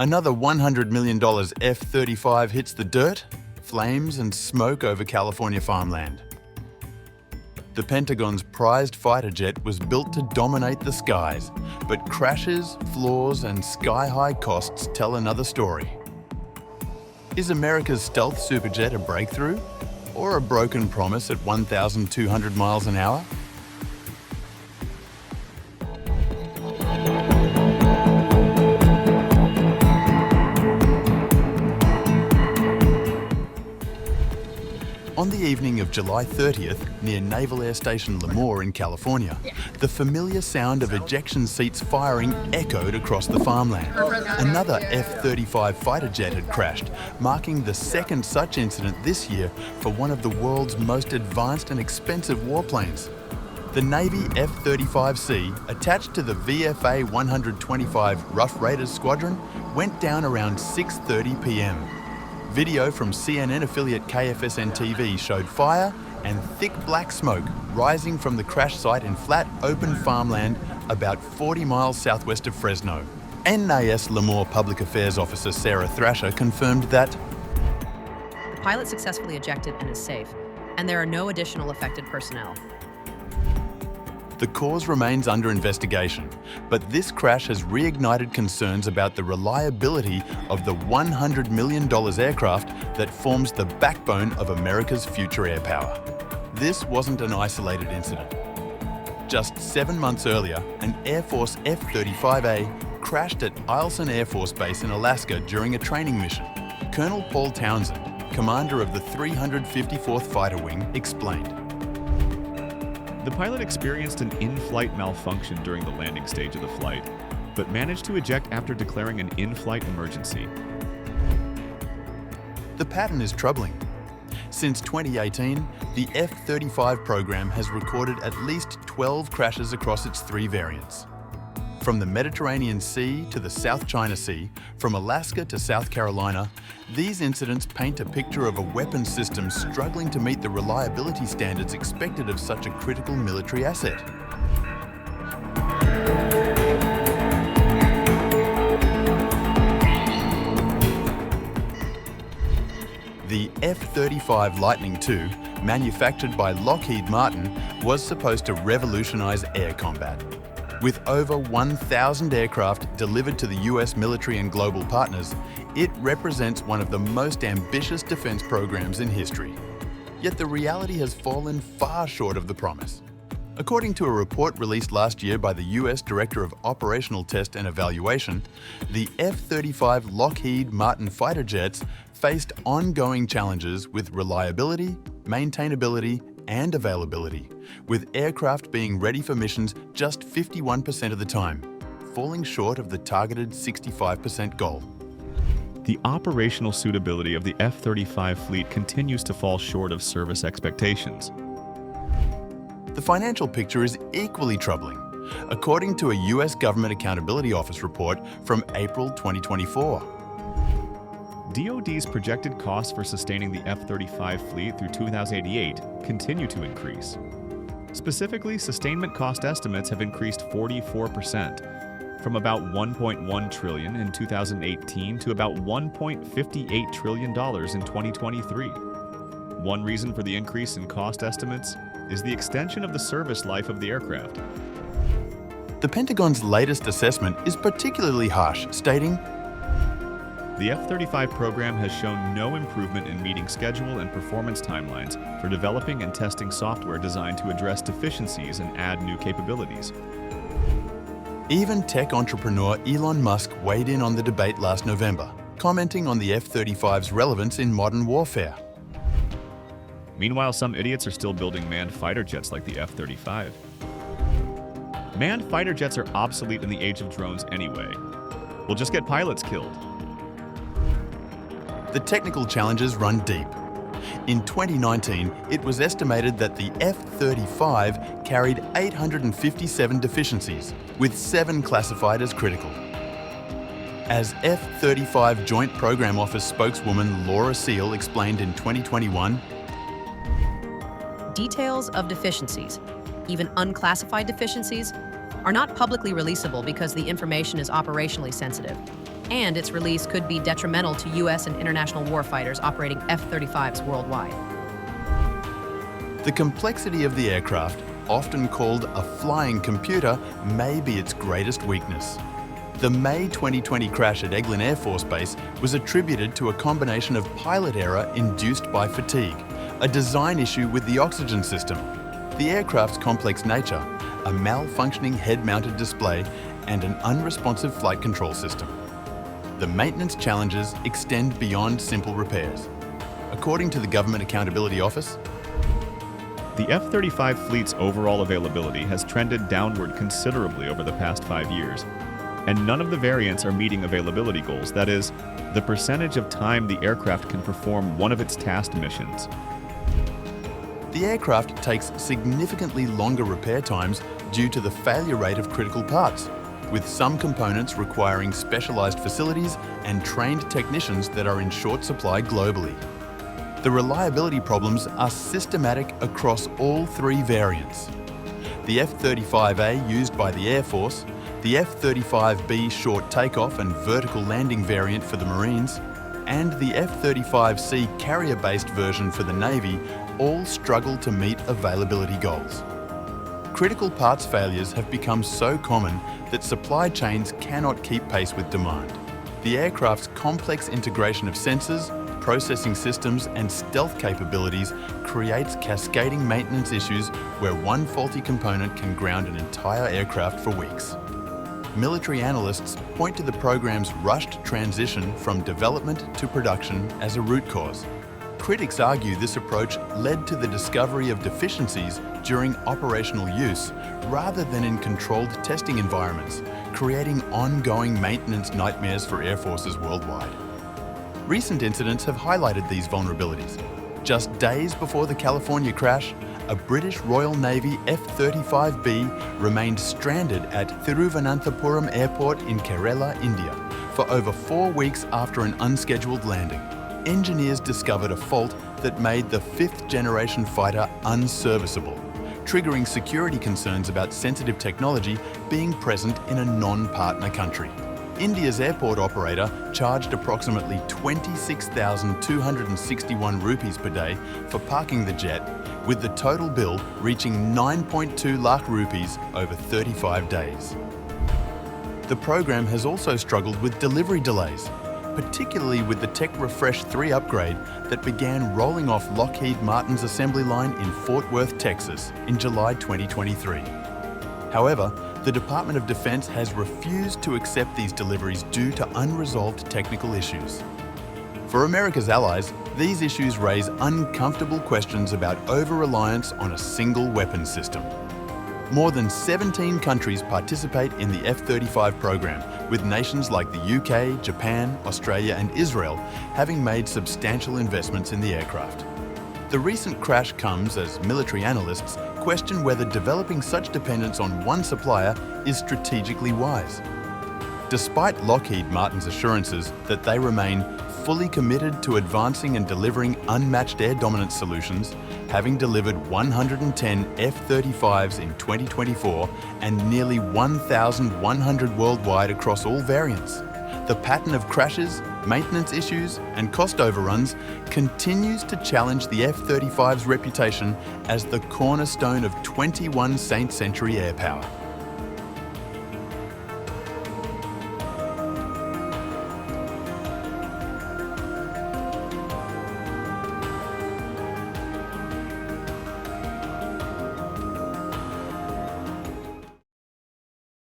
Another $100 million F-35 hits the dirt, flames and smoke over California farmland. The Pentagon's prized fighter jet was built to dominate the skies, but crashes, flaws and sky-high costs tell another story. Is America's stealth superjet a breakthrough or a broken promise at 1,200 miles an hour? On the evening of July 30th, near Naval Air Station Lemoore in California, the familiar sound of ejection seats firing echoed across the farmland. Another F-35 fighter jet had crashed, marking the second such incident this year for one of the world's most advanced and expensive warplanes. The Navy F-35C, attached to the VFA 125 Rough Raiders Squadron, went down around 6:30 p.m. Video from CNN affiliate KFSN-TV showed fire and thick black smoke rising from the crash site in flat, open farmland about 40 miles southwest of Fresno. NAS Lemoore Public Affairs Officer Sarah Thrasher confirmed that the pilot successfully ejected and is safe, and there are no additional affected personnel. the cause remains under investigation, but this crash has reignited concerns about the reliability of the $100 million aircraft that forms the backbone of America's future air power. This wasn't an isolated incident. Just 7 months earlier, an Air Force F-35A crashed at Eielson Air Force Base in Alaska during a training mission. Colonel Paul Townsend, commander of the 354th Fighter Wing, explained. The pilot experienced an in-flight malfunction during the landing stage of the flight, but managed to eject after declaring an in-flight emergency. The pattern is troubling. Since 2018, the F-35 program has recorded at least 12 crashes across its 3 variants. From the Mediterranean Sea to the South China Sea, from Alaska to South Carolina, these incidents paint a picture of a weapons system struggling to meet the reliability standards expected of such a critical military asset. The F-35 Lightning II, manufactured by Lockheed Martin, was supposed to revolutionize air combat. With over 1,000 aircraft delivered to the US military and global partners, it represents one of the most ambitious defense programs in history. Yet the reality has fallen far short of the promise. According to a report released last year by the US Director of Operational Test and Evaluation, the F-35 Lockheed Martin fighter jets faced ongoing challenges with reliability, maintainability, and availability, with aircraft being ready for missions just 51% of the time, falling short of the targeted 65% goal. The operational suitability of the F-35 fleet continues to fall short of service expectations. The financial picture is equally troubling, according to a US Government Accountability Office report from April 2024. DoD's projected costs for sustaining the F-35 fleet through 2088 continue to increase. Specifically, sustainment cost estimates have increased 44%, from about $1.1 trillion in 2018 to about $1.58 trillion in 2023. One reason for the increase in cost estimates is the extension of the service life of the aircraft. The Pentagon's latest assessment is particularly harsh, stating, the F-35 program has shown no improvement in meeting schedule and performance timelines for developing and testing software designed to address deficiencies and add new capabilities. Even tech entrepreneur Elon Musk weighed in on the debate last November, commenting on the F-35's relevance in modern warfare. Meanwhile, some idiots are still building manned fighter jets like the F-35. Manned fighter jets are obsolete in the age of drones anyway. We'll just get pilots killed. The technical challenges run deep. In 2019, it was estimated that the F-35 carried 857 deficiencies, with 7 classified as critical. As F-35 Joint Program Office spokeswoman Laura Seal explained in 2021, details of deficiencies, even unclassified deficiencies, are not publicly releasable because the information is operationally sensitive. and its release could be detrimental to U.S. and international warfighters operating F-35s worldwide. The complexity of the aircraft, often called a flying computer, may be its greatest weakness. The May 2020 crash at Eglin Air Force Base was attributed to a combination of pilot error induced by fatigue, a design issue with the oxygen system, the aircraft's complex nature, a malfunctioning head-mounted display, and an unresponsive flight control system. The maintenance challenges extend beyond simple repairs. According to the Government Accountability Office, the F-35 fleet's overall availability has trended downward considerably over the past 5 years, and none of the variants are meeting availability goals, that is, the percentage of time the aircraft can perform one of its tasked missions. the aircraft takes significantly longer repair times due to the failure rate of critical parts, with some components requiring specialised facilities and trained technicians that are in short supply globally. The reliability problems are systematic across all three variants. The F-35A used by the Air Force, the F-35B short takeoff and vertical landing variant for the Marines, and the F-35C carrier-based version for the Navy all struggle to meet availability goals. Critical parts failures have become so common that supply chains cannot keep pace with demand. The aircraft's complex integration of sensors, processing systems and stealth capabilities creates cascading maintenance issues where one faulty component can ground an entire aircraft for weeks. Military analysts point to the program's rushed transition from development to production as a root cause. Critics argue this approach led to the discovery of deficiencies during operational use rather than in controlled testing environments, creating ongoing maintenance nightmares for air forces worldwide. Recent incidents have highlighted these vulnerabilities. Just days before the California crash, a British Royal Navy F-35B remained stranded at Thiruvananthapuram Airport in Kerala, India, for over 4 weeks after an unscheduled landing. Engineers discovered a fault that made the fifth-generation fighter unserviceable, triggering security concerns about sensitive technology being present in a non-partner country. India's airport operator charged approximately 26,261 rupees per day for parking the jet, with the total bill reaching 9.2 lakh rupees over 35 days. The program has also struggled with delivery delays, particularly with the Tech Refresh 3 upgrade that began rolling off Lockheed Martin's assembly line in Fort Worth, Texas in July 2023. However, the Department of Defense has refused to accept these deliveries due to unresolved technical issues. For America's allies, these issues raise uncomfortable questions about over-reliance on a single weapons system. More than 17 countries participate in the F-35 program, with nations like the UK, Japan, Australia and Israel having made substantial investments in the aircraft. The recent crash comes as military analysts question whether developing such dependence on one supplier is strategically wise. Despite Lockheed Martin's assurances that they remain fully committed to advancing and delivering unmatched air dominance solutions, having delivered 110 F-35s in 2024 and nearly 1,100 worldwide across all variants, the pattern of crashes, maintenance issues and cost overruns continues to challenge the F-35's reputation as the cornerstone of 21st century air power.